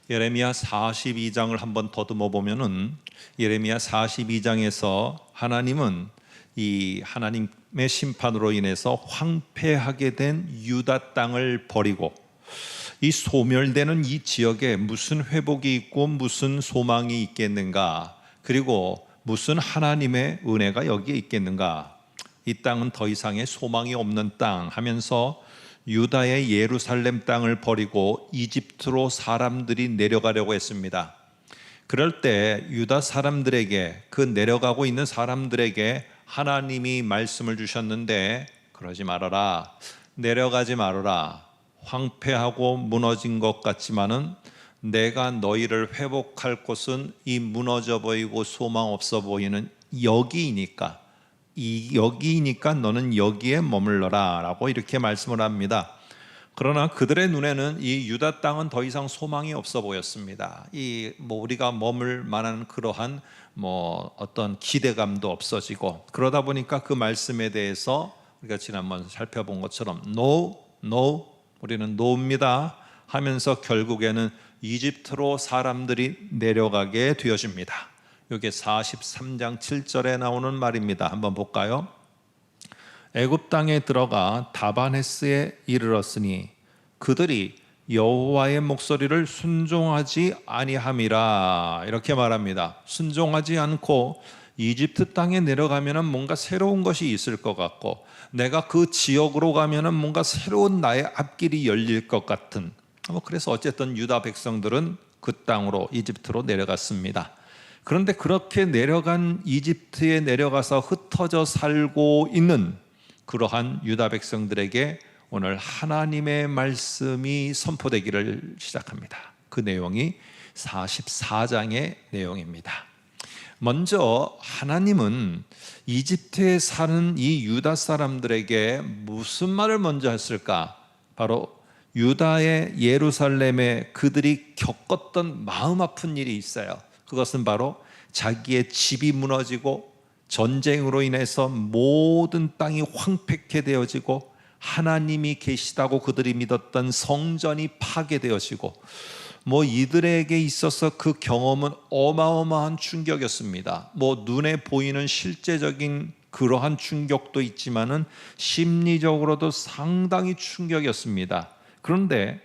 예레미야 42장을 한번 더듬어 보면은 예레미야 42장에서 하나님은 이 하나님의 심판으로 인해서 황폐하게 된 유다 땅을 버리고 이 소멸되는 이 지역에 무슨 회복이 있고 무슨 소망이 있겠는가, 그리고 무슨 하나님의 은혜가 여기에 있겠는가, 이 땅은 더 이상의 소망이 없는 땅 하면서 유다의 예루살렘 땅을 버리고 이집트로 사람들이 내려가려고 했습니다. 그럴 때 유다 사람들에게, 그 내려가고 있는 사람들에게 하나님이 말씀을 주셨는데, 그러지 말아라, 내려가지 말아라. 황폐하고 무너진 것 같지만은 내가 너희를 회복할 곳은 이 무너져 보이고 소망 없어 보이는 여기이니까, 여기이니까 너는 여기에 머물러라 라고 이렇게 말씀을 합니다. 그러나 그들의 눈에는 이 유다 땅은 더 이상 소망이 없어 보였습니다. 우리가 머물 만한 그러한 어떤 기대감도 없어지고, 그러다 보니까 그 말씀에 대해서 우리가 지난번 살펴본 것처럼 No, 우리는 no입니다 하면서 결국에는 이집트로 사람들이 내려가게 되어집니다. 이게 43장 7절에 나오는 말입니다. 한번 볼까요? 애굽 땅에 들어가 다바네스에 이르렀으니 그들이 여호와의 목소리를 순종하지 아니함이라, 이렇게 말합니다. 순종하지 않고 이집트 땅에 내려가면 뭔가 새로운 것이 있을 것 같고, 내가 그 지역으로 가면 뭔가 새로운 나의 앞길이 열릴 것 같은, 그래서 어쨌든 유다 백성들은 그 땅으로, 이집트로 내려갔습니다. 그런데 그렇게 내려간 이집트에 내려가서 흩어져 살고 있는 그러한 유다 백성들에게 오늘 하나님의 말씀이 선포되기를 시작합니다. 그 내용이 44장의 내용입니다. 먼저 하나님은 이집트에 사는 이 유다 사람들에게 무슨 말을 먼저 했을까? 바로 유다의 예루살렘에 그들이 겪었던 마음 아픈 일이 있어요. 그것은 바로 자기의 집이 무너지고 전쟁으로 인해서 모든 땅이 황폐케 되어지고, 하나님이 계시다고 그들이 믿었던 성전이 파괴되어지고, 이들에게 있어서 그 경험은 어마어마한 충격이었습니다. 눈에 보이는 실제적인 그러한 충격도 있지만은 심리적으로도 상당히 충격이었습니다. 그런데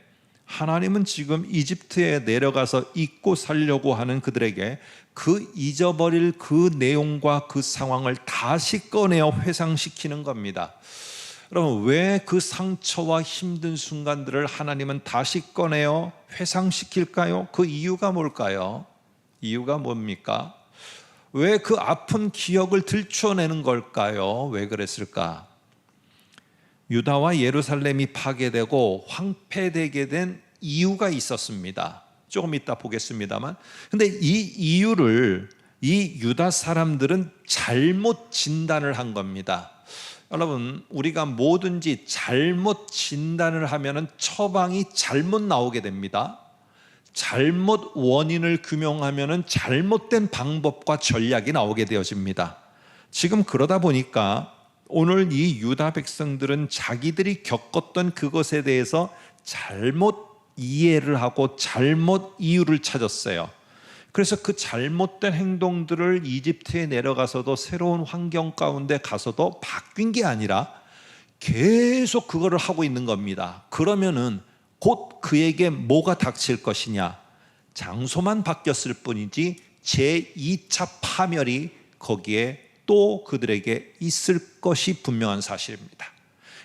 하나님은 지금 이집트에 내려가서 잊고 살려고 하는 그들에게 그 잊어버릴 그 내용과 그 상황을 다시 꺼내어 회상시키는 겁니다. 여러분, 왜 그 상처와 힘든 순간들을 하나님은 다시 꺼내어 회상시킬까요? 그 이유가 뭘까요? 이유가 뭡니까? 왜 그 아픈 기억을 들춰내는 걸까요? 왜 그랬을까? 유다와 예루살렘이 파괴되고 황폐되게 된 이유가 있었습니다. 조금 이따 보겠습니다만, 근데 이 이유를 이 유다 사람들은 잘못 진단을 한 겁니다. 여러분, 우리가 뭐든지 잘못 진단을 하면은 처방이 잘못 나오게 됩니다. 잘못 원인을 규명하면은 잘못된 방법과 전략이 나오게 되어집니다. 지금 그러다 보니까 오늘 이 유다 백성들은 자기들이 겪었던 그것에 대해서 잘못 이해를 하고 잘못 이유를 찾았어요. 그래서 그 잘못된 행동들을 이집트에 내려가서도, 새로운 환경 가운데 가서도 바뀐 게 아니라 계속 그거를 하고 있는 겁니다. 그러면은 곧 그에게 뭐가 닥칠 것이냐? 장소만 바뀌었을 뿐이지 제2차 파멸이 거기에 또 그들에게 있을 것이 분명한 사실입니다.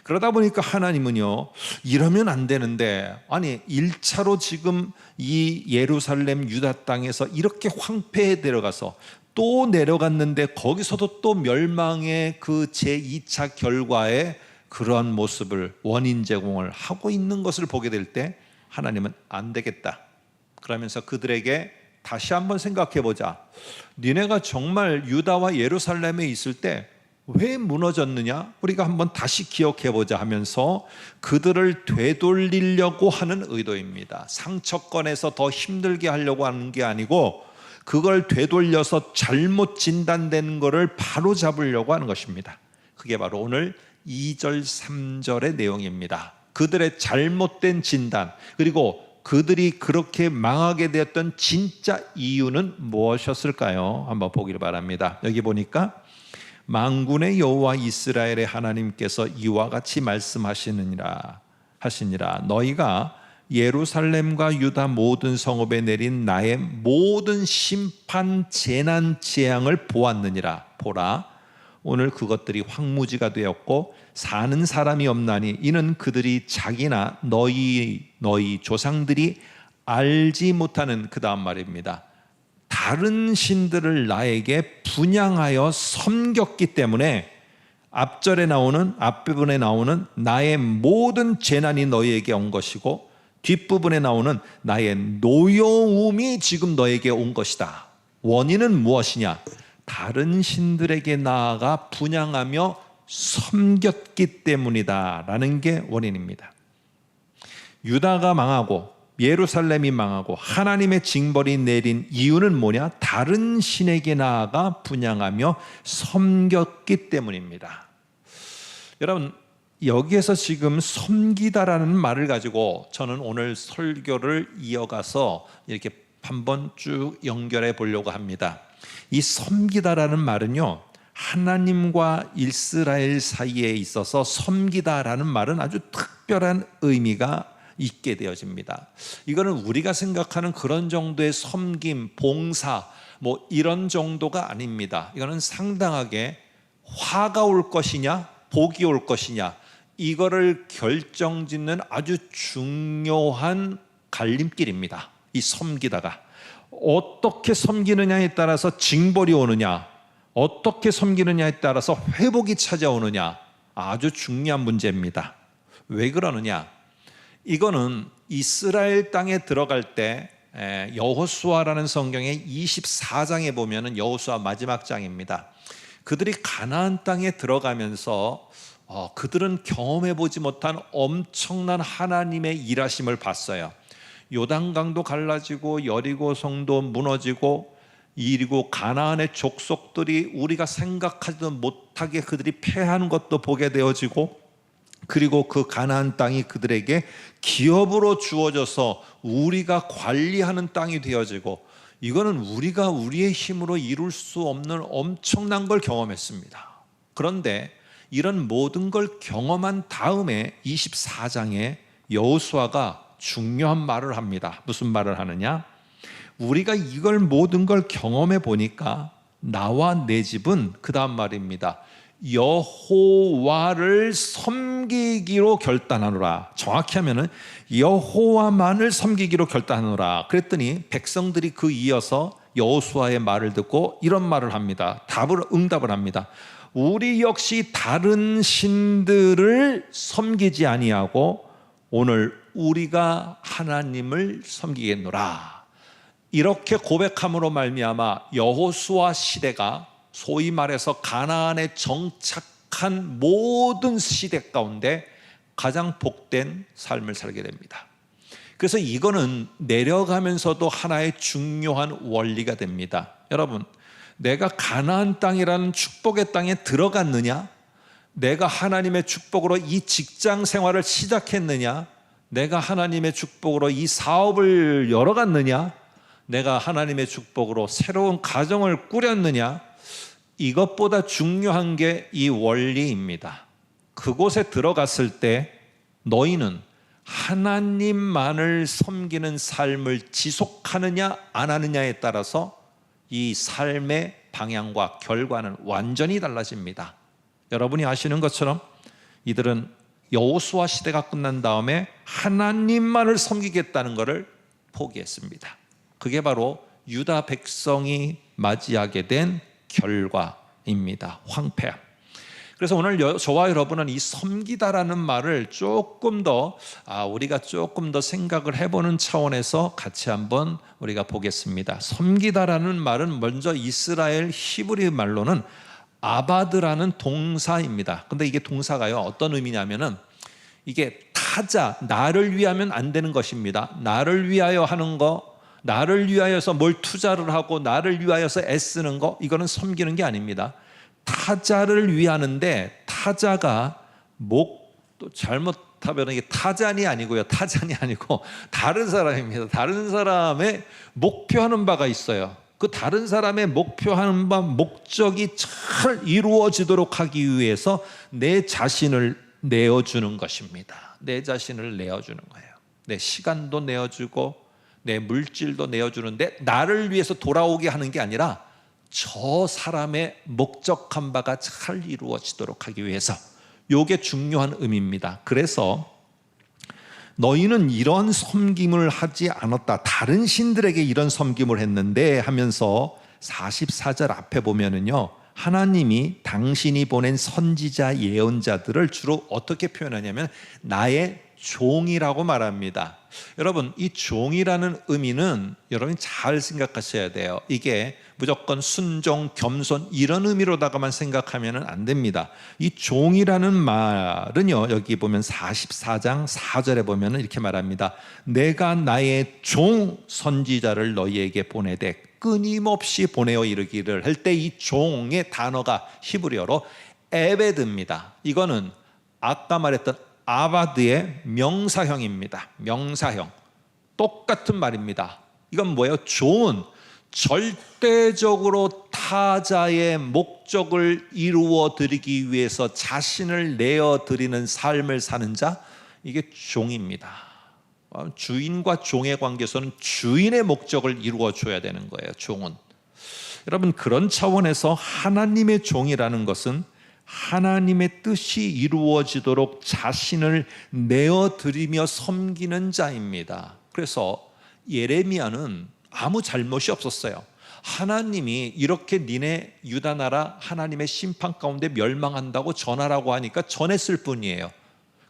그러다 보니까 하나님은요, 이러면 안 되는데, 아니 1차로 지금 이 예루살렘 유다 땅에서 이렇게 황폐에 내려가서 또 내려갔는데 거기서도 또 멸망의 그 제2차 결과의 그러한 모습을, 원인 제공을 하고 있는 것을 보게 될 때 하나님은 안 되겠다 그러면서 그들에게 다시 한번 생각해 보자. 니네가 정말 유다와 예루살렘에 있을 때 왜 무너졌느냐? 우리가 한번 다시 기억해 보자 하면서 그들을 되돌리려고 하는 의도입니다. 상처권에서 더 힘들게 하려고 하는 게 아니고, 그걸 되돌려서 잘못 진단된 것을 바로 잡으려고 하는 것입니다. 그게 바로 오늘 2절 3절의 내용입니다. 그들의 잘못된 진단, 그리고 그들이 그렇게 망하게 되었던 진짜 이유는 무엇이었을까요? 한번 보기를 바랍니다. 여기 보니까 만군의 여호와 이스라엘의 하나님께서 이와 같이 말씀하시니라 너희가 예루살렘과 유다 모든 성읍에 내린 나의 모든 심판 재난 재앙을 보았느니라. 보라, 오늘 그것들이 황무지가 되었고 사는 사람이 없나니 이는 그들이 자기나 너희 조상들이 알지 못하는, 그 다음 말입니다, 다른 신들을 나에게 분향하여 섬겼기 때문에 앞부분에 나오는 나의 모든 재난이 너희에게 온 것이고 뒷부분에 나오는 나의 노여움이 지금 너에게 온 것이다. 원인은 무엇이냐? 다른 신들에게 나아가 분향하며 섬겼기 때문이다 라는 게 원인입니다. 유다가 망하고 예루살렘이 망하고 하나님의 징벌이 내린 이유는 뭐냐? 다른 신에게 나아가 분향하며 섬겼기 때문입니다. 여러분, 여기에서 지금 섬기다라는 말을 가지고 저는 오늘 설교를 이어가서 이렇게 한번 쭉 연결해 보려고 합니다. 이 섬기다라는 말은요, 하나님과 이스라엘 사이에 있어서 섬기다라는 말은 아주 특별한 의미가 있게 되어집니다. 이거는 우리가 생각하는 그런 정도의 섬김, 봉사 뭐 이런 정도가 아닙니다. 이거는 상당하게 화가 올 것이냐 복이 올 것이냐, 이거를 결정짓는 아주 중요한 갈림길입니다. 이 섬기다가 어떻게 섬기느냐에 따라서 징벌이 오느냐, 어떻게 섬기느냐에 따라서 회복이 찾아오느냐, 아주 중요한 문제입니다. 왜 그러느냐? 이거는 이스라엘 땅에 들어갈 때 여호수아라는 성경의 24장에 보면은 여호수아 마지막 장입니다. 그들이 가나안 땅에 들어가면서 그들은 경험해 보지 못한 엄청난 하나님의 일하심을 봤어요. 요단강도 갈라지고 여리고 성도 무너지고, 이리고 가나안의 족속들이 우리가 생각하지도 못하게 그들이 패하는 것도 보게 되어지고, 그리고 그 가나안 땅이 그들에게 기업으로 주어져서 우리가 관리하는 땅이 되어지고, 이거는 우리가 우리의 힘으로 이룰 수 없는 엄청난 걸 경험했습니다. 그런데 이런 모든 걸 경험한 다음에 24장에 여호수아가 중요한 말을 합니다. 무슨 말을 하느냐? 우리가 이걸 모든 걸 경험해 보니까 나와 내 집은, 그 다음 말입니다, 여호와를 섬기기로 결단하노라. 정확히 하면은 여호와만을 섬기기로 결단하노라. 그랬더니 백성들이 그 이어서 여호수아의 말을 듣고 이런 말을 합니다. 응답을 합니다. 우리 역시 다른 신들을 섬기지 아니하고 오늘 우리가 하나님을 섬기겠노라. 이렇게 고백함으로 말미암아 여호수아 시대가 소위 말해서 가나안에 정착한 모든 시대 가운데 가장 복된 삶을 살게 됩니다. 그래서 이거는 내려가면서도 하나의 중요한 원리가 됩니다. 여러분, 내가 가나안 땅이라는 축복의 땅에 들어갔느냐? 내가 하나님의 축복으로 이 직장 생활을 시작했느냐? 내가 하나님의 축복으로 이 사업을 열어갔느냐? 내가 하나님의 축복으로 새로운 가정을 꾸렸느냐? 이것보다 중요한 게 이 원리입니다. 그곳에 들어갔을 때 너희는 하나님만을 섬기는 삶을 지속하느냐 안 하느냐에 따라서 이 삶의 방향과 결과는 완전히 달라집니다. 여러분이 아시는 것처럼 이들은 여호수아 시대가 끝난 다음에 하나님만을 섬기겠다는 것을 포기했습니다. 그게 바로 유다 백성이 맞이하게 된 결과입니다. 황폐함. 그래서 오늘 저와 여러분은 이 섬기다라는 말을 우리가 조금 더 생각을 해보는 차원에서 같이 한번 우리가 보겠습니다. 섬기다라는 말은 먼저 이스라엘 히브리 말로는 아바드라는 동사입니다. 근데 이게 동사가요, 어떤 의미냐면은 이게 타자, 나를 위하면 안 되는 것입니다. 나를 위하여 하는 거, 나를 위하여서 뭘 투자를 하고 나를 위하여서 애쓰는 거, 이거는 섬기는 게 타자를 위하는데 타자가 잘못 그렇다면 이게 타잔이 아니고요. 타잔이 아니고 다른 사람입니다. 다른 사람의 목표하는 바가 있어요. 그 다른 사람의 목표하는 바, 목적이 잘 이루어지도록 하기 위해서 내 자신을 내어주는 것입니다. 내 자신을 내어주는 거예요. 내 시간도 내어주고 내 물질도 내어주는데 나를 위해서 돌아오게 하는 게 아니라 저 사람의 목적한 바가 잘 이루어지도록 하기 위해서, 이게 중요한 의미입니다. 그래서 너희는 이런 섬김을 하지 않았다, 다른 신들에게 이런 섬김을 했는데 하면서 44절 앞에 보면은요, 하나님이 당신이 보낸 선지자 예언자들을 주로 어떻게 표현하냐면 나의 종이라고 말합니다. 여러분, 이 종이라는 의미는 여러분 잘 생각하셔야 돼요. 이게 무조건 순종, 겸손 이런 의미로다가만 생각하면 안 됩니다. 이 종이라는 말은요, 여기 보면 44장 4절에 보면 이렇게 말합니다. 내가 나의 종 선지자를 너희에게 보내되 끊임없이 보내어 이르기를 할 때, 이 종의 단어가 히브리어로 에베드입니다. 이거는 아까 말했던 아바드의 명사형입니다. 명사형. 똑같은 말입니다. 이건 뭐예요? 종은 절대적으로 타자의 목적을 이루어 드리기 위해서 자신을 내어 드리는 삶을 사는 자, 이게 종입니다. 주인과 종의 관계에서는 주인의 목적을 이루어 줘야 되는 거예요. 종은. 여러분, 그런 차원에서 하나님의 종이라는 것은 하나님의 뜻이 이루어지도록 자신을 내어드리며 섬기는 자입니다. 그래서 예레미야는 아무 잘못이 없었어요. 하나님이 이렇게 니네 유다 나라 하나님의 심판 가운데 멸망한다고 전하라고 하니까 전했을 뿐이에요.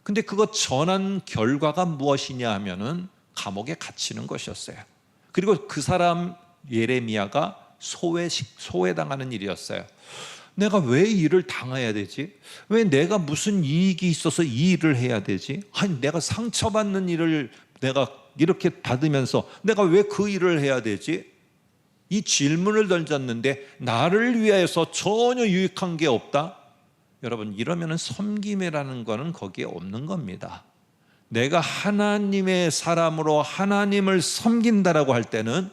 근데 그거 전한 결과가 무엇이냐 하면은 감옥에 갇히는 것이었어요. 그리고 그 사람 예레미야가 소외당하는 일이었어요. 내가 왜 이 일을 당해야 되지? 왜 내가 무슨 이익이 있어서 이 일을 해야 되지? 아니, 내가 상처받는 일을 내가 이렇게 받으면서 내가 왜 그 일을 해야 되지? 이 질문을 던졌는데 나를 위해서 전혀 유익한 게 없다? 여러분, 이러면 섬김이라는 거는 거기에 없는 겁니다. 내가 하나님의 사람으로 하나님을 섬긴다라고 할 때는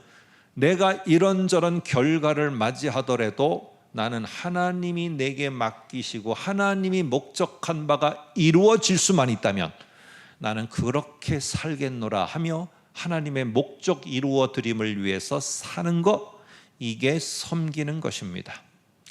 내가 이런저런 결과를 맞이하더라도 나는 하나님이 내게 맡기시고 하나님이 목적한 바가 이루어질 수만 있다면 나는 그렇게 살겠노라 하며 하나님의 목적 이루어 드림을 위해서 사는 것, 이게 섬기는 것입니다.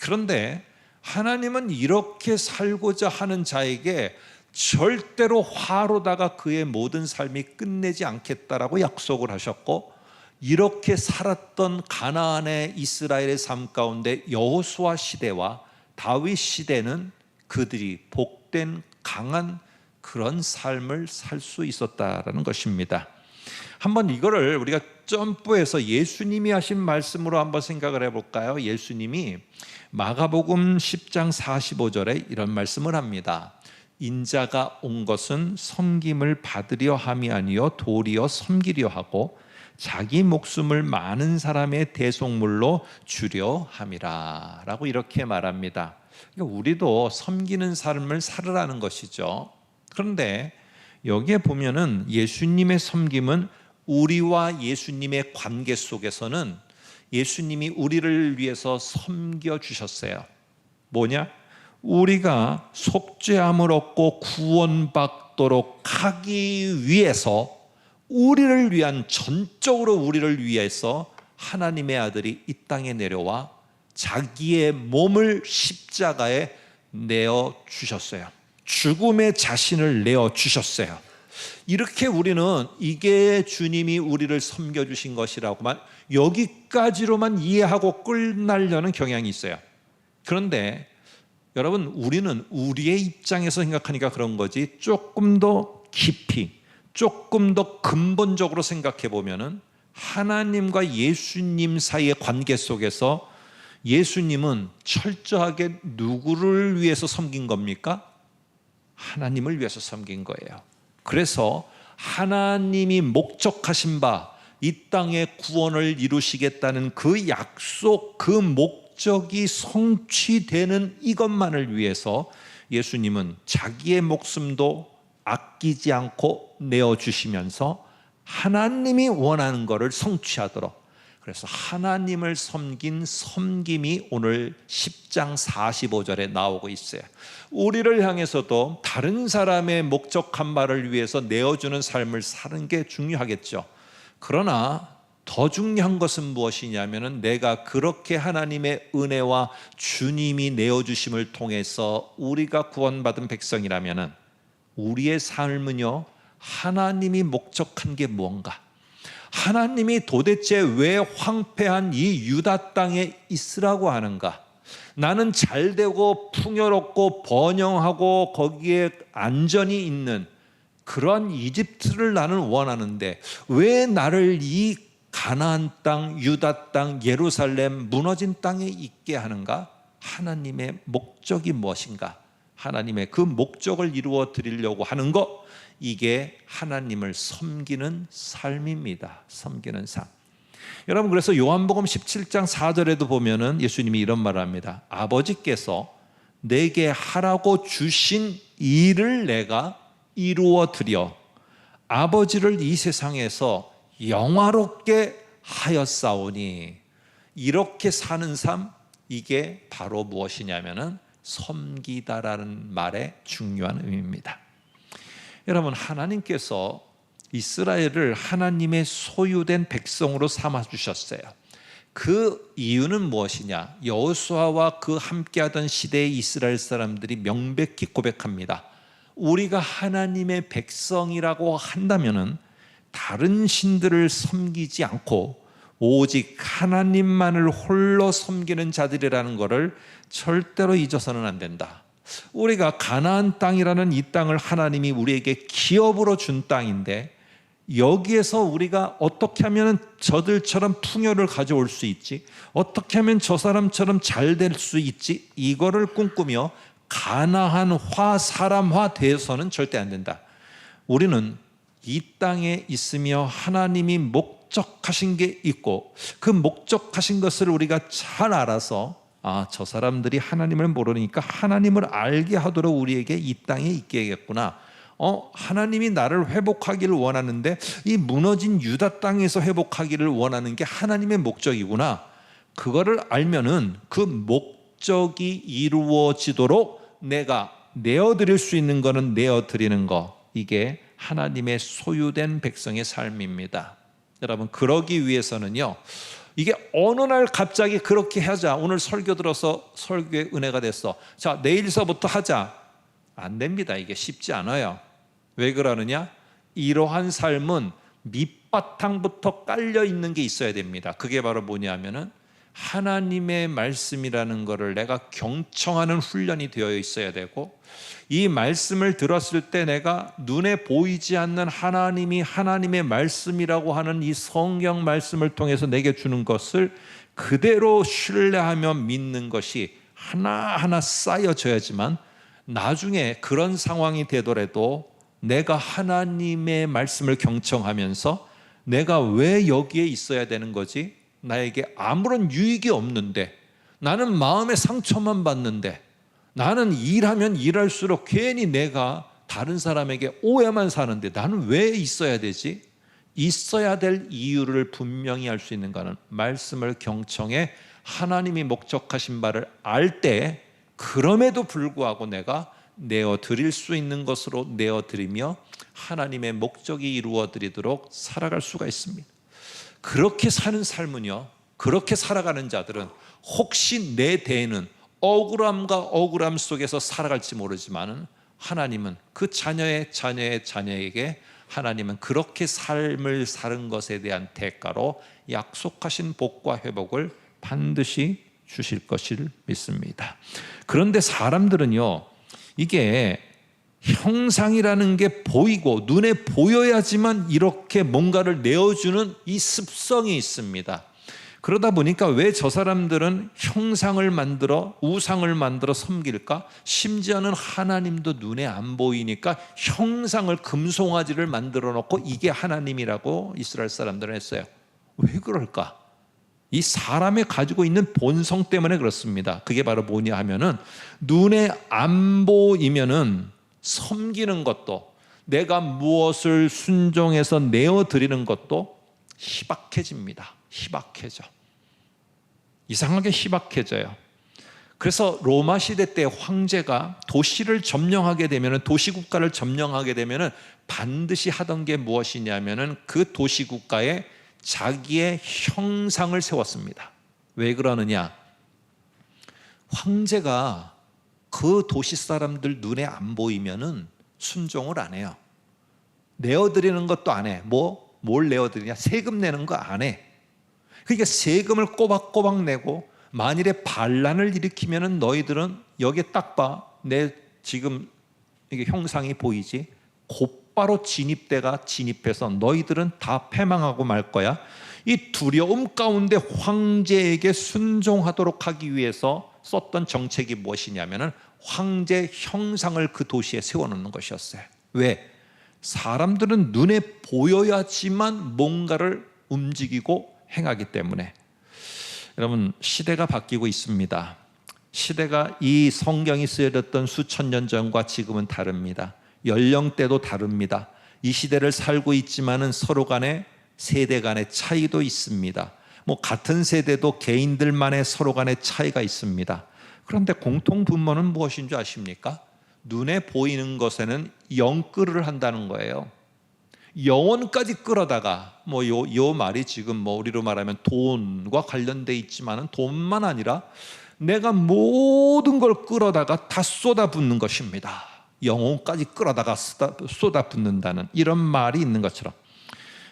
그런데 하나님은 이렇게 살고자 하는 자에게 절대로 화로다가 그의 모든 삶이 끝내지 않겠다라고 약속을 하셨고, 이렇게 살았던 가나안의 이스라엘의 삶 가운데 여호수아 시대와 다윗 시대는 그들이 복된 강한 그런 삶을 살 수 있었다라는 것입니다. 한번 이거를 우리가 점프해서 예수님이 하신 말씀으로 한번 생각을 해볼까요? 예수님이 마가복음 10장 45절에 이런 말씀을 합니다. 인자가 온 것은 섬김을 받으려 함이 아니요 도리어 섬기려 하고 자기 목숨을 많은 사람의 대속물로 주려 함이라 라고 이렇게 말합니다. 그러니까 우리도 섬기는 삶을 살으라는 것이죠. 그런데 여기에 보면은 예수님의 섬김은 우리와 예수님의 관계 속에서는 예수님이 우리를 위해서 섬겨주셨어요. 뭐냐? 우리가 속죄함을 얻고 구원받도록 하기 위해서, 우리를 위한, 전적으로 우리를 위해서 하나님의 아들이 이 땅에 내려와 자기의 몸을 십자가에 내어주셨어요. 죽음의 자신을 내어주셨어요. 이렇게 우리는 이게 주님이 우리를 섬겨주신 것이라고만 여기까지로만 이해하고 끝나려는 경향이 있어요. 그런데 여러분, 우리는 우리의 입장에서 생각하니까 그런 거지, 조금 더 깊이, 조금 더 근본적으로 생각해 보면은 하나님과 예수님 사이의 관계 속에서 예수님은 철저하게 누구를 위해서 섬긴 겁니까? 하나님을 위해서 섬긴 거예요. 그래서 하나님이 목적하신 바, 이 땅의 구원을 이루시겠다는 그 약속, 그 목적이 성취되는 이것만을 위해서 예수님은 자기의 목숨도 아끼지 않고 내어주시면서 하나님이 원하는 것을 성취하도록, 그래서 하나님을 섬긴 섬김이 오늘 10장 45절에 나오고 있어요. 우리를 향해서도 다른 사람의 목적한 바를 위해서 내어주는 삶을 사는 게 중요하겠죠. 그러나 더 중요한 것은 무엇이냐면, 내가 그렇게 하나님의 은혜와 주님이 내어주심을 통해서 우리가 구원받은 백성이라면 우리의 삶은요, 하나님이 목적한 게 무언가, 하나님이 도대체 왜 황폐한 이 유다 땅에 있으라고 하는가, 나는 잘되고 풍요롭고 번영하고 거기에 안전이 있는 그런 이집트를 나는 원하는데 왜 나를 이 가나안 땅, 유다 땅, 예루살렘 무너진 땅에 있게 하는가? 하나님의 목적이 무엇인가? 하나님의 그 목적을 이루어 드리려고 하는 것, 이게 하나님을 섬기는 삶입니다. 섬기는 삶. 여러분, 그래서 요한복음 17장 4절에도 보면은 예수님이 이런 말을 합니다. 아버지께서 내게 하라고 주신 일을 내가 이루어 드려 아버지를 이 세상에서 영화롭게 하였사오니. 이렇게 사는 삶, 이게 바로 무엇이냐면은 섬기다라는 말의 중요한 의미입니다. 여러분, 하나님께서 이스라엘을 하나님의 소유된 백성으로 삼아주셨어요. 그 이유는 무엇이냐? 여호수아와 그 함께하던 시대의 이스라엘 사람들이 명백히 고백합니다. 우리가 하나님의 백성이라고 한다면은 다른 신들을 섬기지 않고 오직 하나님만을 홀로 섬기는 자들이라는 것을 절대로 잊어서는 안 된다. 우리가 가나안 땅이라는 이 땅을 하나님이 우리에게 기업으로 준 땅인데, 여기에서 우리가 어떻게 하면 저들처럼 풍요를 가져올 수 있지, 어떻게 하면 저 사람처럼 잘 될 수 있지, 이거를 꿈꾸며 가나안화, 사람화 되어서는 절대 안 된다. 우리는 이 땅에 있으며 하나님이 목적하신 게 있고, 그 목적하신 것을 우리가 잘 알아서, 저 사람들이 하나님을 모르니까 하나님을 알게 하도록 우리에게 이 땅에 있게 하겠구나. 하나님이 나를 회복하기를 원하는데 이 무너진 유다 땅에서 회복하기를 원하는 게 하나님의 목적이구나. 그거를 알면은 그 목적이 이루어지도록 내가 내어드릴 수 있는 거는 내어드리는 거, 이게 하나님의 소유된 백성의 삶입니다. 여러분, 그러기 위해서는요, 이게 어느 날 갑자기 그렇게 하자, 오늘 설교 들어서 설교의 은혜가 됐어, 자 내일서부터 하자, 안 됩니다. 이게 쉽지 않아요. 왜 그러느냐? 이러한 삶은 밑바탕부터 깔려 있는 게 있어야 됩니다. 그게 바로 뭐냐면은 하나님의 말씀이라는 것을 내가 경청하는 훈련이 되어 있어야 되고, 이 말씀을 들었을 때 내가 눈에 보이지 않는 하나님이 하나님의 말씀이라고 하는 이 성경 말씀을 통해서 내게 주는 것을 그대로 신뢰하며 믿는 것이 하나하나 쌓여져야지만 나중에 그런 상황이 되더라도 내가 하나님의 말씀을 경청하면서 내가 왜 여기에 있어야 되는 거지? 나에게 아무런 유익이 없는데, 나는 마음의 상처만 받는데, 나는 일하면 일할수록 괜히 내가 다른 사람에게 오해만 사는데 나는 왜 있어야 되지? 있어야 될 이유를 분명히 알 수 있는 것은 말씀을 경청해 하나님이 목적하신 바를 알 때, 그럼에도 불구하고 내가 내어드릴 수 있는 것으로 내어드리며 하나님의 목적이 이루어드리도록 살아갈 수가 있습니다. 그렇게 사는 삶은요, 그렇게 살아가는 자들은 혹시 내 대에는 억울함과 억울함 속에서 살아갈지 모르지만 하나님은 그 자녀의 자녀에게 하나님은 그렇게 삶을 사는 것에 대한 대가로 약속하신 복과 회복을 반드시 주실 것을 믿습니다. 그런데 사람들은요, 이게 형상이라는 게 보이고 눈에 보여야지만 이렇게 뭔가를 내어주는 이 습성이 있습니다. 그러다 보니까 왜 저 사람들은 형상을 만들어 우상을 만들어 섬길까? 심지어는 하나님도 눈에 안 보이니까 형상을, 금송아지를 만들어 놓고 이게 하나님이라고 이스라엘 사람들은 했어요. 왜 그럴까? 이 사람이 가지고 있는 본성 때문에 그렇습니다. 그게 바로 뭐냐 하면은 눈에 안 보이면은 섬기는 것도, 내가 무엇을 순종해서 내어드리는 것도 희박해집니다. 희박해져. 이상하게 희박해져요. 그래서 로마 시대 때 황제가 도시를 점령하게 되면, 도시국가를 점령하게 되면 반드시 하던 게 무엇이냐면 그 도시국가에 자기의 형상을 세웠습니다. 왜 그러느냐? 황제가 그 도시 사람들 눈에 안 보이면은 순종을 안 해요. 내어드리는 것도 안 해. 뭘 내어드리냐? 세금 내는 거 안 해. 그러니까 세금을 꼬박꼬박 내고, 만일에 반란을 일으키면은 너희들은 여기에 딱 봐. 내 지금 이게 형상이 보이지? 곧바로 진입해서 너희들은 다 패망하고 말 거야. 이 두려움 가운데 황제에게 순종하도록 하기 위해서 썼던 정책이 무엇이냐면은 황제 형상을 그 도시에 세워놓는 것이었어요. 왜? 사람들은 눈에 보여야지만 뭔가를 움직이고 행하기 때문에. 여러분, 시대가 바뀌고 있습니다. 시대가 이 성경이 쓰여졌던 수천 년 전과 지금은 다릅니다. 연령대도 다릅니다. 이 시대를 살고 있지만은 서로 간에 세대 간의 차이도 있습니다. 같은 세대도 개인들만의 서로 간의 차이가 있습니다. 그런데 공통 분모는 무엇인 줄 아십니까? 눈에 보이는 것에는 영끌을 한다는 거예요. 영혼까지 끌어다가 요 말이 지금 우리로 말하면 돈과 관련돼 있지만은 돈만 아니라 내가 모든 걸 끌어다가 다 쏟아붓는 것입니다. 영혼까지 끌어다가 쏟아붓는다는 이런 말이 있는 것처럼,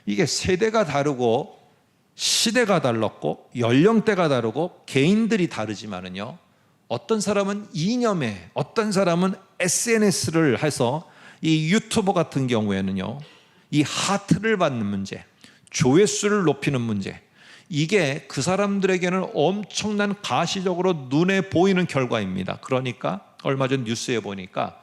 이게 세대가 다르고 시대가 달랐고 연령대가 다르고 개인들이 다르지만은요, 어떤 사람은 이념에, 어떤 사람은 SNS를 해서, 이 유튜버 같은 경우에는요, 이 하트를 받는 문제, 조회수를 높이는 문제, 이게 그 사람들에게는 엄청난 가시적으로 눈에 보이는 결과입니다. 그러니까 얼마 전 뉴스에 보니까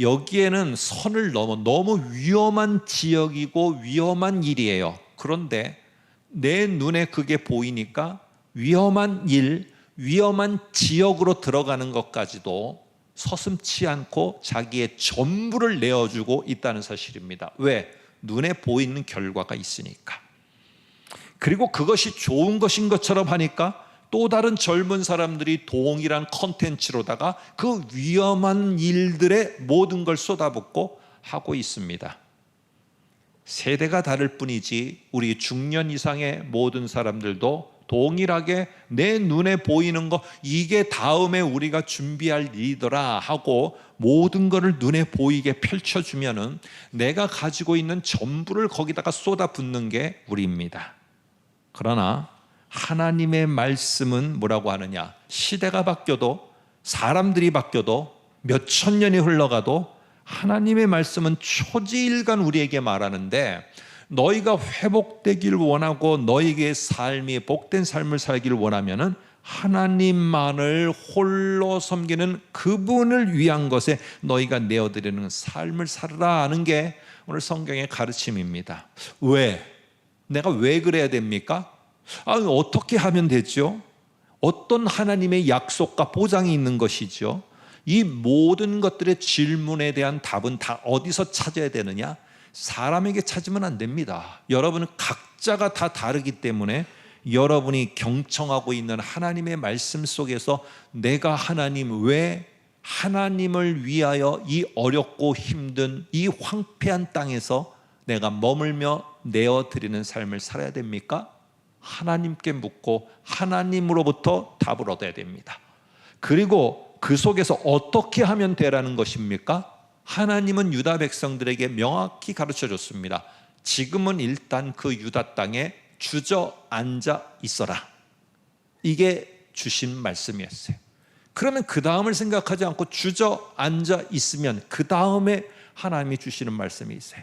여기에는 선을 넘어 너무 위험한 지역이고 위험한 일이에요. 그런데 내 눈에 그게 보이니까 위험한 일, 위험한 지역으로 들어가는 것까지도 서슴지 않고 자기의 전부를 내어주고 있다는 사실입니다. 왜? 눈에 보이는 결과가 있으니까. 그리고 그것이 좋은 것인 것처럼 하니까 또 다른 젊은 사람들이 동일한 컨텐츠로다가 그 위험한 일들에 모든 걸 쏟아붓고 하고 있습니다. 세대가 다를 뿐이지 우리 중년 이상의 모든 사람들도 동일하게 내 눈에 보이는 거, 이게 다음에 우리가 준비할 일이더라 하고 모든 것을 눈에 보이게 펼쳐주면은 내가 가지고 있는 전부를 거기다가 쏟아붓는 게 우리입니다. 그러나 하나님의 말씀은 뭐라고 하느냐? 시대가 바뀌어도, 사람들이 바뀌어도, 몇천 년이 흘러가도 하나님의 말씀은 초지일간 우리에게 말하는데, 너희가 회복되길 원하고 너희에게 삶이 복된 삶을 살기를 원하면은 하나님만을 홀로 섬기는 그분을 위한 것에 너희가 내어드리는 삶을 살아라 하는 게 오늘 성경의 가르침입니다. 왜? 내가 왜 그래야 됩니까? 어떻게 하면 되죠? 어떤 하나님의 약속과 보장이 있는 것이죠? 이 모든 것들의 질문에 대한 답은 다 어디서 찾아야 되느냐? 사람에게 찾으면 안 됩니다. 여러분은 각자가 다 다르기 때문에 여러분이 경청하고 있는 하나님의 말씀 속에서 내가 하나님, 왜 하나님을 위하여 이 어렵고 힘든 이 황폐한 땅에서 내가 머물며 내어드리는 삶을 살아야 됩니까? 하나님께 묻고 하나님으로부터 답을 얻어야 됩니다. 그리고 그 속에서 어떻게 하면 되라는 것입니까? 하나님은 유다 백성들에게 명확히 가르쳐 줬습니다. 지금은 일단 그 유다 땅에 주저앉아 있어라. 이게 주신 말씀이었어요. 그러면 그 다음을 생각하지 않고 주저앉아 있으면 그 다음에 하나님이 주시는 말씀이 있어요.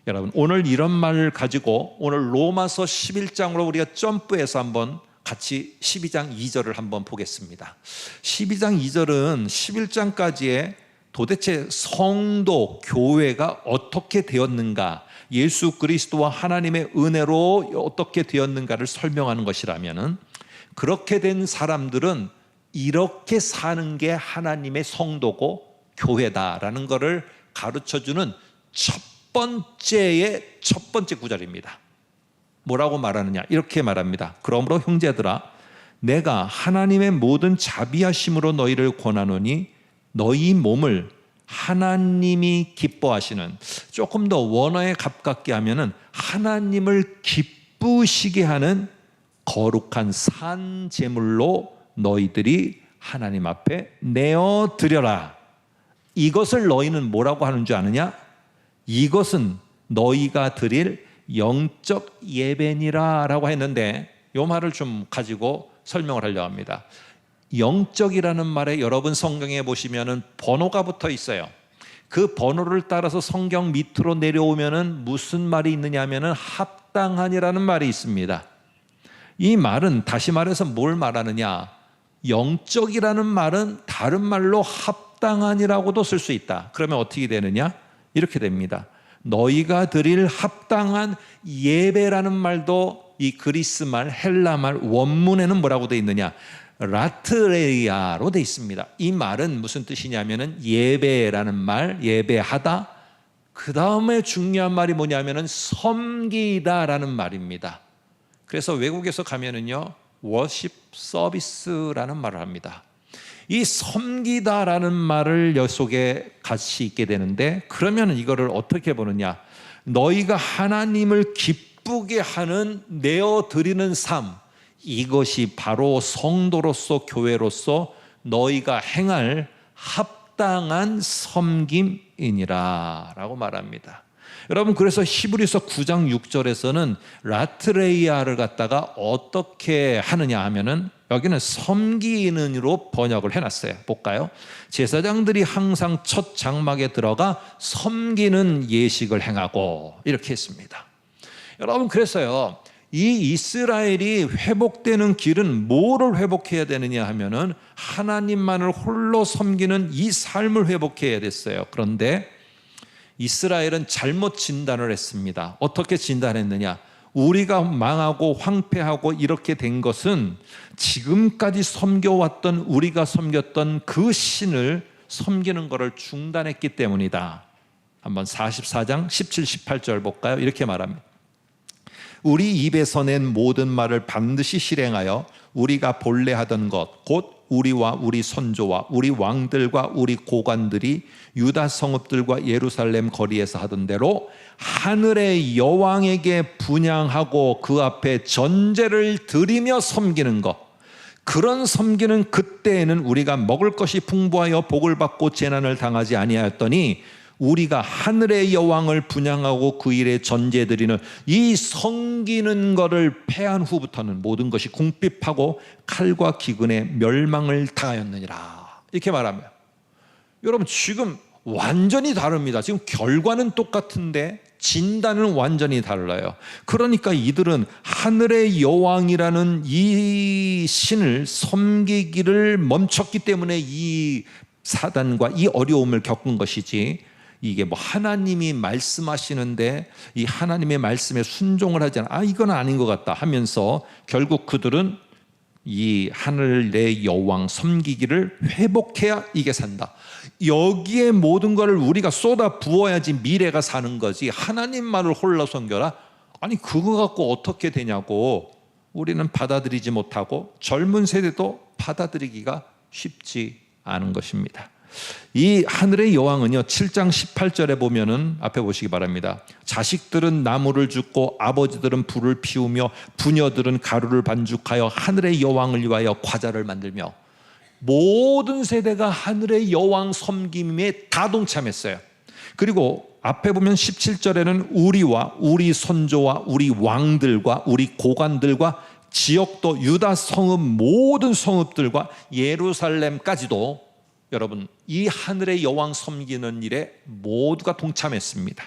여러분, 오늘 이런 말을 가지고 오늘 로마서 11장으로 우리가 점프해서 한번 같이 12장 2절을 한번 보겠습니다. 12장 2절은 11장까지의 도대체 성도, 교회가 어떻게 되었는가, 예수 그리스도와 하나님의 은혜로 어떻게 되었는가를 설명하는 것이라면은, 그렇게 된 사람들은 이렇게 사는 게 하나님의 성도고 교회다라는 것을 가르쳐주는 첫 번째 구절입니다. 뭐라고 말하느냐? 이렇게 말합니다. 그러므로 형제들아, 내가 하나님의 모든 자비하심으로 너희를 권하노니 너희 몸을 하나님이 기뻐하시는, 조금 더 원어에 가깝게 하면은 하나님을 기쁘시게 하는 거룩한 산 제물로 너희들이 하나님 앞에 내어 드려라. 이것을 너희는 뭐라고 하는 줄 아느냐? 이것은 너희가 드릴 영적 예배니라 라고 했는데, 이 말을 좀 가지고 설명을 하려고 합니다. 영적이라는 말에 여러분 성경에 보시면은 번호가 붙어 있어요. 그 번호를 따라서 성경 밑으로 내려오면은 무슨 말이 있느냐 하면은 합당한이라는 말이 있습니다. 이 말은 다시 말해서 뭘 말하느냐? 영적이라는 말은 다른 말로 합당한이라고도 쓸 수 있다. 그러면 어떻게 되느냐? 이렇게 됩니다. 너희가 드릴 합당한 예배라는 말도 이 그리스 말, 헬라 말 원문에는 뭐라고 되어 있느냐? 라트레이아로 되어 있습니다. 이 말은 무슨 뜻이냐면은 예배라는 말, 예배하다. 그 다음에 중요한 말이 뭐냐면은 섬기다라는 말입니다. 그래서 외국에서 가면은요, 워십 서비스라는 말을 합니다. 이 섬기다라는 말을 여 속에 같이 있게 되는데, 그러면 이거를 어떻게 보느냐? 너희가 하나님을 기쁘게 하는 내어드리는 삶, 이것이 바로 성도로서 교회로서 너희가 행할 합당한 섬김이니라 라고 말합니다. 여러분, 그래서 히브리서 9장 6절에서는 라트레이아를 갖다가 어떻게 하느냐 하면은 여기는 섬기는으로 번역을 해놨어요. 볼까요? 제사장들이 항상 첫 장막에 들어가 섬기는 예식을 행하고, 이렇게 했습니다. 여러분, 그래서요, 이 이스라엘이 회복되는 길은 뭐를 회복해야 되느냐 하면은 하나님만을 홀로 섬기는 이 삶을 회복해야 됐어요. 그런데 이스라엘은 잘못 진단을 했습니다. 어떻게 진단했느냐? 우리가 망하고 황폐하고 이렇게 된 것은 지금까지 섬겨왔던, 우리가 섬겼던 그 신을 섬기는 것을 중단했기 때문이다. 한번 44장 17, 18절 볼까요? 이렇게 말합니다. 우리 입에서 낸 모든 말을 반드시 실행하여 우리가 본래 하던 것, 곧 우리와 우리 선조와 우리 왕들과 우리 고관들이 유다 성읍들과 예루살렘 거리에서 하던 대로 하늘의 여왕에게 분향하고 그 앞에 전제를 드리며 섬기는 것, 그런 섬기는 그때에는 우리가 먹을 것이 풍부하여 복을 받고 재난을 당하지 아니하였더니 우리가 하늘의 여왕을 분향하고 그 일에 전제드리는 이 섬기는 것을 패한 후부터는 모든 것이 궁핍하고 칼과 기근에 멸망을 당하였느니라, 이렇게 말합니다. 여러분, 지금 완전히 다릅니다. 지금 결과는 똑같은데 진단은 완전히 달라요. 그러니까 이들은 하늘의 여왕이라는 이 신을 섬기기를 멈췄기 때문에 이 사단과 이 어려움을 겪은 것이지, 이게 뭐 하나님이 말씀하시는데 이 하나님의 말씀에 순종을 하지 않아, 이건 아닌 것 같다 하면서 결국 그들은 이 하늘의 여왕 섬기기를 회복해야 이게 산다. 여기에 모든 것을 우리가 쏟아 부어야지 미래가 사는 거지, 하나님만을 홀로 섬겨라? 아니, 그거 갖고 어떻게 되냐고 우리는 받아들이지 못하고 젊은 세대도 받아들이기가 쉽지 않은 것입니다. 이 하늘의 여왕은요, 7장 18절에 보면은, 앞에 보시기 바랍니다. 자식들은 나무를 줍고 아버지들은 불을 피우며 부녀들은 가루를 반죽하여 하늘의 여왕을 위하여 과자를 만들며, 모든 세대가 하늘의 여왕 섬김에 다 동참했어요. 그리고 앞에 보면 17절에는 우리와 우리 선조와 우리 왕들과 우리 고관들과 지역도 유다 성읍 모든 성읍들과 예루살렘까지도 여러분 이 하늘의 여왕 섬기는 일에 모두가 동참했습니다.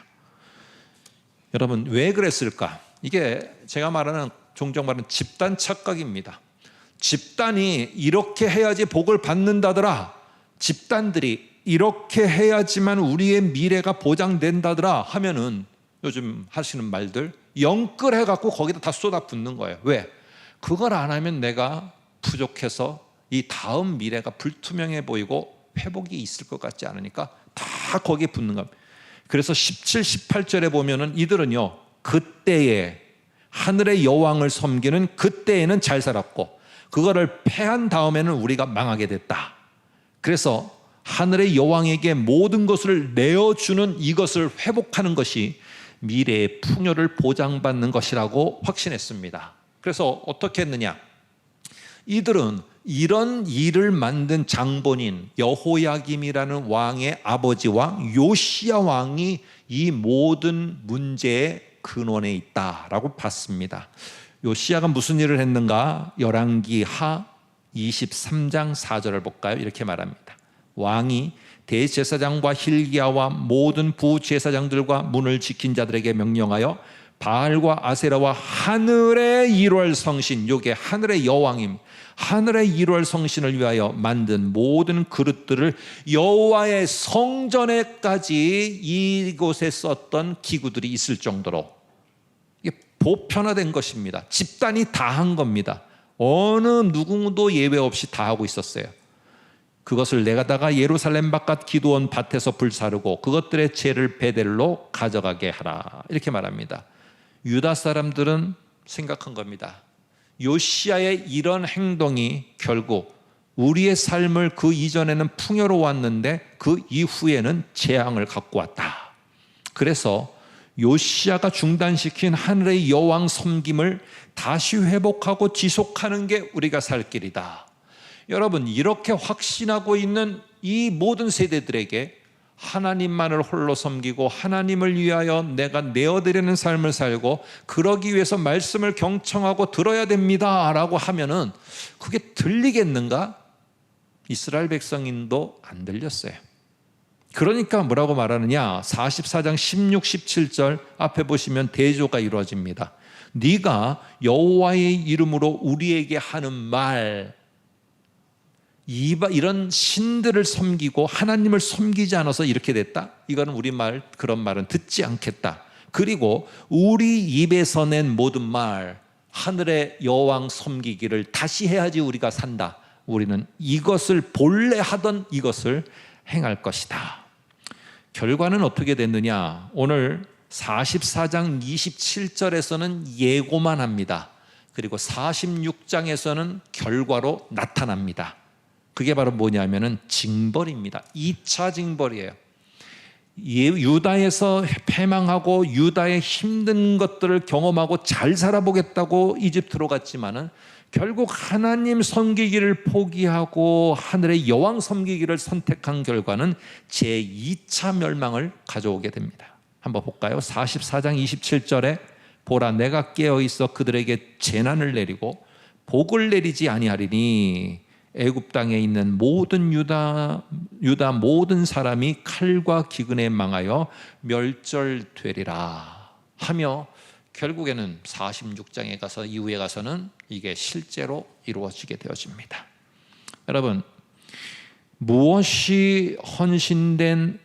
여러분, 왜 그랬을까? 이게 제가 말하는, 종종 말하는 집단 착각입니다. 집단이 이렇게 해야지 복을 받는다더라, 집단들이 이렇게 해야지만 우리의 미래가 보장된다더라 하면은 요즘 하시는 말들 영끌해갖고 거기다 다 쏟아붓는 거예요. 왜? 그걸 안 하면 내가 부족해서 이 다음 미래가 불투명해 보이고 회복이 있을 것 같지 않으니까 다 다 거기에 붙는 겁니다. 그래서 17, 18절에 보면은 이들은요, 그때에 하늘의 여왕을 섬기는 그때에는 잘 살았고 그거를 패한 다음에는 우리가 망하게 됐다. 그래서 하늘의 여왕에게 모든 것을 내어주는 이것을 회복하는 것이 미래의 풍요를 보장받는 것이라고 확신했습니다. 그래서 어떻게 했느냐? 이들은 이런 일을 만든 장본인 여호야김이라는 왕의 아버지와 요시야 왕이 이 모든 문제의 근원에 있다라고 봤습니다. 요시야가 무슨 일을 했는가? 열왕기하 23장 4절을 볼까요? 이렇게 말합니다. 왕이 대제사장과 힐기야와 모든 부제사장들과 문을 지킨 자들에게 명령하여 바알과 아세라와 하늘의 일월 성신, 요게 하늘의 여왕임, 하늘의 일월 성신을 위하여 만든 모든 그릇들을 여호와의 성전에까지 이곳에 썼던 기구들이 있을 정도로 이게 보편화된 것입니다. 집단이 다 한 겁니다. 어느 누구도 예외 없이 다 하고 있었어요. 그것을 내가다가 예루살렘 바깥 기도원 밭에서 불사르고 그것들의 죄를 베델로 가져가게 하라, 이렇게 말합니다. 유다 사람들은 생각한 겁니다. 요시야의 이런 행동이 결국 우리의 삶을 그 이전에는 풍요로웠는데 그 이후에는 재앙을 갖고 왔다. 그래서 요시야가 중단시킨 하늘의 여왕 섬김을 다시 회복하고 지속하는 게 우리가 살 길이다. 여러분, 이렇게 확신하고 있는 이 모든 세대들에게 하나님만을 홀로 섬기고 하나님을 위하여 내가 내어드리는 삶을 살고 그러기 위해서 말씀을 경청하고 들어야 됩니다 라고 하면은 그게 들리겠는가? 이스라엘 백성인도 안 들렸어요. 그러니까 뭐라고 말하느냐? 44장 16, 17절 앞에 보시면 대조가 이루어집니다. 네가 여호와의 이름으로 우리에게 하는 말, 이런 신들을 섬기고 하나님을 섬기지 않아서 이렇게 됐다? 이거는 우리 말, 그런 말은 듣지 않겠다. 그리고 우리 입에서 낸 모든 말, 하늘의 여왕 섬기기를 다시 해야지 우리가 산다. 우리는 이것을 본래 하던 이것을 행할 것이다. 결과는 어떻게 됐느냐? 오늘 44장 27절에서는 예고만 합니다. 그리고 46장에서는 결과로 나타납니다. 그게 바로 뭐냐면은 징벌입니다. 2차 징벌이에요. 유다에서 패망하고 유다의 힘든 것들을 경험하고 잘 살아보겠다고 이집트로 갔지만은 결국 하나님 섬기기를 포기하고 하늘의 여왕 섬기기를 선택한 결과는 제2차 멸망을 가져오게 됩니다. 한번 볼까요? 44장 27절에 보라, 내가 깨어있어 그들에게 재난을 내리고 복을 내리지 아니하리니 애굽 땅에 있는 모든 유다 모든 사람이 칼과 기근에 망하여 멸절되리라 하며 결국에는 46장에 가서 이후에 가서는 이게 실제로 이루어지게 되어집니다. 여러분, 무엇이 헌신된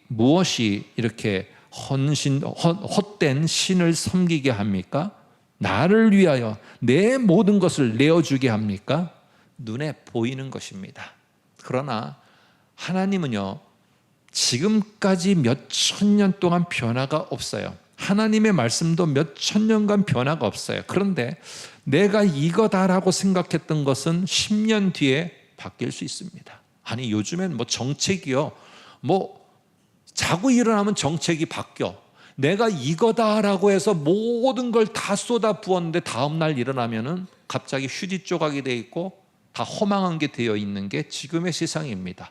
무엇이 이렇게 헛된 신을 섬기게 합니까? 나를 위하여 내 모든 것을 내어주게 합니까? 눈에 보이는 것입니다. 그러나 하나님은요, 지금까지 몇천 년 동안 변화가 없어요. 하나님의 말씀도 몇천 년간 변화가 없어요. 그런데 내가 이거다라고 생각했던 것은 10년 뒤에 바뀔 수 있습니다. 아니, 요즘엔 뭐 정책이요, 뭐 자고 일어나면 정책이 바뀌어. 내가 이거다라고 해서 모든 걸 다 쏟아 부었는데 다음날 일어나면은 갑자기 휴지 조각이 돼 있고 다 허망한 게 되어 있는 게 지금의 세상입니다.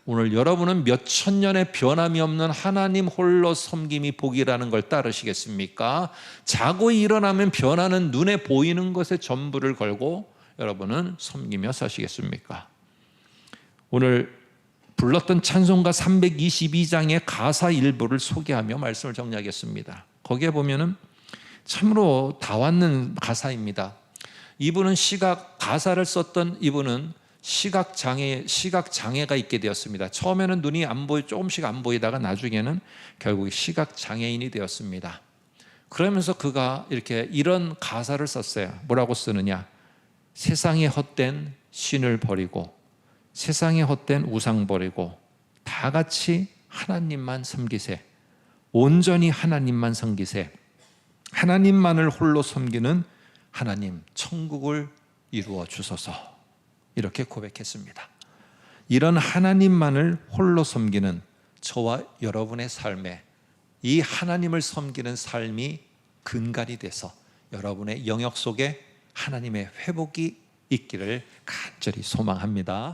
오늘 여러분은 몇천 년의 변함이 없는 하나님 홀로 섬김이 복이라는 걸 따르시겠습니까? 자고 일어나면 변하는 눈에 보이는 것에 전부를 걸고 여러분은 섬기며 사시겠습니까? 오늘 불렀던 찬송가 322장의 가사 일부를 소개하며 말씀을 정리하겠습니다. 거기에 보면은 참으로 다 왔는 가사입니다. 이분은 가사를 썼던 이분은 시각장애가 있게 되었습니다. 처음에는 눈이 조금씩 안 보이다가 나중에는 결국 시각장애인이 되었습니다. 그러면서 그가 이런 가사를 썼어요. 뭐라고 쓰느냐? 세상에 헛된 신을 버리고 세상에 헛된 우상 버리고 다 다 같이 하나님만 섬기세. 온전히 하나님만 섬기세. 하나님만을 홀로 섬기는 하나님, 천국을 이루어 주소서. 이렇게 고백했습니다. 이런 하나님만을 홀로 섬기는 저와 여러분의 삶에 이 하나님을 섬기는 삶이 근간이 돼서 여러분의 영역 속에 하나님의 회복이 있기를 간절히 소망합니다.